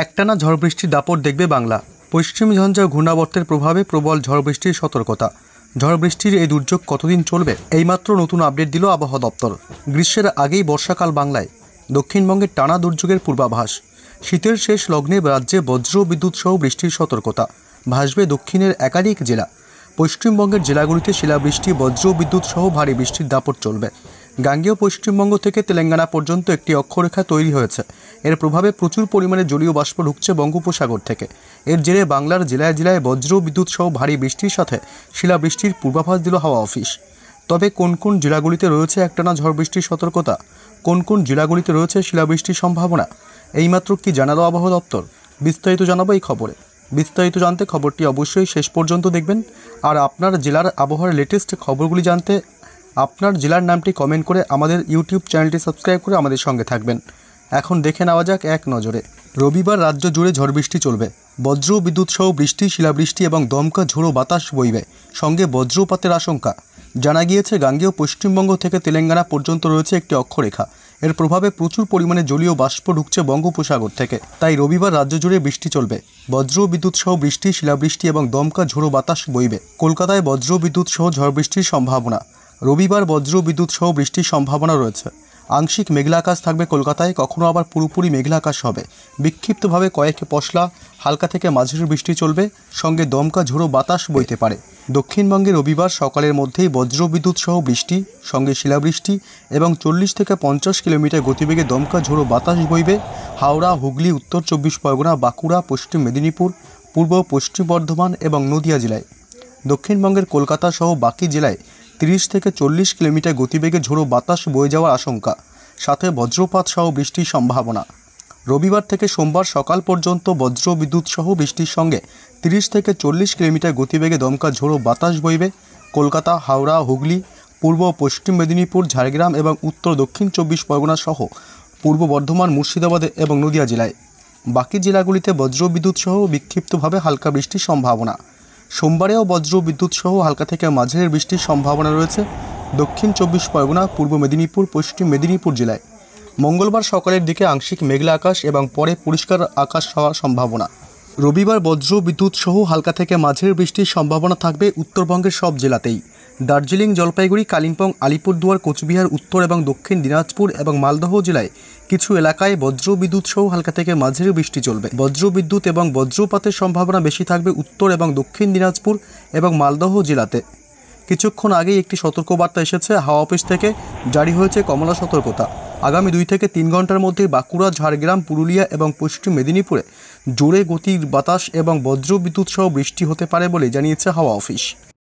একটানা ঝড় বৃষ্টির দাপট দেখবে বাংলা। পশ্চিম ঝঞ্ঝা ঘূর্ণাবর্তের প্রভাবে প্রবল ঝড় বৃষ্টির সতর্কতা। ঝড় বৃষ্টির এই দুর্যোগ কতদিন চলবে, এইমাত্র নতুন আপডেট দিল আবহাওয়া দপ্তর। গ্রীষ্মের আগেই বর্ষাকাল বাংলায়, দক্ষিণবঙ্গের টানা দুর্যোগের পূর্বাভাস। শীতের শেষ লগ্নে রাজ্যে বজ্র বিদ্যুৎ সহ বৃষ্টির সতর্কতা। ভাসবে দক্ষিণের একাধিক জেলা। পশ্চিমবঙ্গের জেলাগুলিতে শিলাবৃষ্টি, বজ্র বিদ্যুৎ সহ ভারী বৃষ্টির দাপট চলবে। গাঙ্গেয় পশ্চিমবঙ্গ থেকে তেলেঙ্গানা পর্যন্ত একটি অক্ষরেখা তৈরি হয়েছে। এর প্রভাবে প্রচুর পরিমাণে জলীয় বাষ্প ঢুকছে বঙ্গোপসাগর থেকে। এর জেরে বাংলার জেলায় জেলায় বজ্র বিদ্যুৎ সহ ভারী বৃষ্টির সাথে শিলাবৃষ্টির পূর্বাভাস দিল হাওয়া অফিস। তবে কোন কোন জেলাগুলিতে রয়েছে একটানা ঝড় বৃষ্টির সতর্কতা, কোন কোন জেলাগুলিতে রয়েছে শিলাবৃষ্টির সম্ভাবনা, এইমাত্র কি জানালো আবহাওয়া দপ্তর, বিস্তারিত জানাবো এই খবরে। বিস্তারিত জানতে খবরটি অবশ্যই শেষ পর্যন্ত দেখবেন। আর আপনার জেলার আবহাওয়ার লেটেস্ট খবরগুলি জানতে আপনার জেলার নামটি কমেন্ট করে আমাদের ইউটিউব চ্যানেলটি সাবস্ক্রাইব করে আমাদের সঙ্গে থাকবেন। এখন দেখে নেওয়া যাক এক নজরে। রবিবার রাজ্য জুড়ে ঝড় বৃষ্টি চলবে। বজ্র বিদ্যুৎ সহ বৃষ্টি, শিলাবৃষ্টি এবং দমকা ঝোড়ো বাতাস বইবে, সঙ্গে বজ্রপাতের আশঙ্কা। জানা গিয়েছে গাঙ্গেয় পশ্চিমবঙ্গ থেকে তেলেঙ্গানা পর্যন্ত রয়েছে একটি অক্ষরেখা। এর প্রভাবে প্রচুর পরিমাণে জলীয় বাষ্প ঢুকছে বঙ্গোপসাগর থেকে। তাই রবিবার রাজ্য জুড়ে বৃষ্টি চলবে। বজ্র বিদ্যুৎ সহ বৃষ্টি, শিলাবৃষ্টি এবং দমকা ঝোড়ো বাতাস বইবে। কলকাতায় বজ্র বিদ্যুৎ সহ ঝড় বৃষ্টির সম্ভাবনা। রবিবার বজ্র বিদ্যুৎ সহ বৃষ্টির সম্ভাবনা রয়েছে। আংশিক মেঘলা আকাশ থাকবে কলকাতায়, কখনো আবার পুরোপুরি মেঘলা আকাশ হবে। বিক্ষিপ্তভাবে কয়েক পশলা হালকা থেকে মাঝারি বৃষ্টি চলবে, সঙ্গে দমকা ঝোড়ো বাতাস বইতে পারে। দক্ষিণবঙ্গে রবিবার সকালের মধ্যেই বজ্র বিদ্যুৎ সহ বৃষ্টি, সঙ্গে শিলাবৃষ্টি এবং 40 থেকে 50 কিলোমিটার গতিবেগে দমকা ঝোড়ো বাতাস বইবে। হাওড়া, হুগলি, উত্তর 24 পরগনা, বাঁকুড়া, পশ্চিম মেদিনীপুর, পূর্ব পশ্চিম বর্ধমান এবং নদিয়া জেলায়। দক্ষিণবঙ্গের কলকাতা সহ বাকি জেলায় 30 থেকে 40 কিলোমিটার গতিবেগে ঝোড়ো বাতাস বয়ে যাওয়ার আশঙ্কা, সাথে বজ্রপাত সহ বৃষ্টির সম্ভাবনা। রবিবার থেকে সোমবার সকাল পর্যন্ত বজ্র বিদ্যুৎ সহ বৃষ্টির সঙ্গে 30 থেকে 40 কিলোমিটার গতিবেগে দমকা ঝোড়ো বাতাস বইবে। কলকাতা, হাওড়া, হুগলি, পূর্ব পশ্চিম মেদিনীপুর, ঝাড়গ্রাম এবং উত্তর দক্ষিণ 24 পরগনা সহ পূর্ব বর্ধমান, মুর্শিদাবাদ এবং নদিয়া জেলায়। বাকি জেলাগুলিতে বজ্র বিদ্যুৎ সহ বিক্ষিপ্তভাবে হালকা বৃষ্টির সম্ভাবনা। সোমবারেও বজ্র বিদ্যুৎ সহ হালকা থেকে মাঝারি বৃষ্টির সম্ভাবনা রয়েছে দক্ষিণ 24 পরগনা, পূর্ব মেদিনীপুর, পশ্চিম মেদিনীপুর জেলায়। মঙ্গলবার সকালের দিকে আংশিক মেঘলা আকাশ এবং পরে পরিষ্কার আকাশ হওয়ার সম্ভাবনা। রবিবার বজ্র বিদ্যুৎ সহ হালকা থেকে মাঝারি বৃষ্টির সম্ভাবনা থাকবে উত্তরবঙ্গের সব জেলাতেই। দার্জিলিং, জলপাইগুড়ি, কালিম্পং, আলিপুরদুয়ার, কোচবিহার, উত্তর এবং দক্ষিণ দিনাজপুর এবং মালদহ জেলায় কিছু এলাকায় বজ্র বিদ্যুৎ সহ হালকা থেকে মাঝারি বৃষ্টি চলবে। বজ্র বিদ্যুৎ এবং বজ্রপাতের সম্ভাবনা বেশি থাকবে উত্তর এবং দক্ষিণ দিনাজপুর এবং মালদহ জেলাতে। কিছুক্ষণ আগেই একটি সতর্কবার্তা এসেছে হাওয়া অফিস থেকে, জারি হয়েছে কমলা সতর্কতা। আগামী 2 থেকে 3 ঘন্টার মধ্যে বাঁকুড়া, ঝাড়গ্রাম, পুরুলিয়া এবং পশ্চিম মেদিনীপুরে জোরে গতির বাতাস এবং বজ্র বিদ্যুৎ সহ বৃষ্টি হতে পারে বলে জানিয়েছে হাওয়া অফিস।